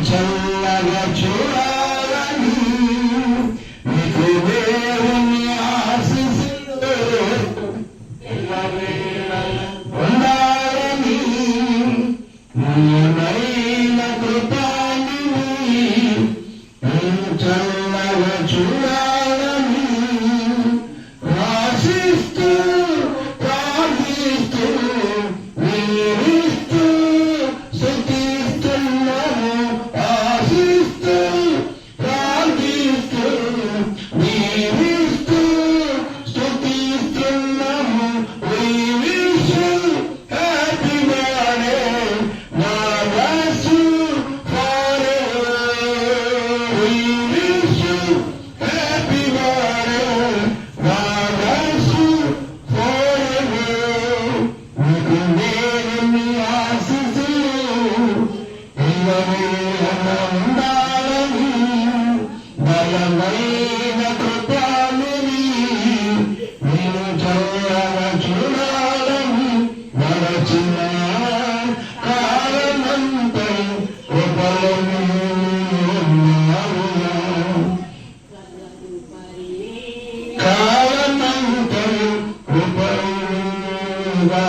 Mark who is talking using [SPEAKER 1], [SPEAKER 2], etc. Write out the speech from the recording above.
[SPEAKER 1] చల్లగా చూడాలని నీకు దేవుని ఆశీస్సులు ఉండాలని నీమైన కృపాని చల్లగా చూడాలని ఆశిస్తూ ప్రార్థిస్తూ నీరిస్తూ స్తుతిస్తున్నాము ఆశిస్తూ ప్రార్థిస్తూ నీరిస్తూ స్తుతిస్తున్నాము we wish you happy birthday God bless you forever we wish you happy birthday God bless you forever నీకు దేవుని ఆశీస్సులు ఉండాలని బలమైన కృపాలని నేను చల్లగా చూడాలని నడచిన కాలమంతా కృపలో కాలమంతా కృపలుగా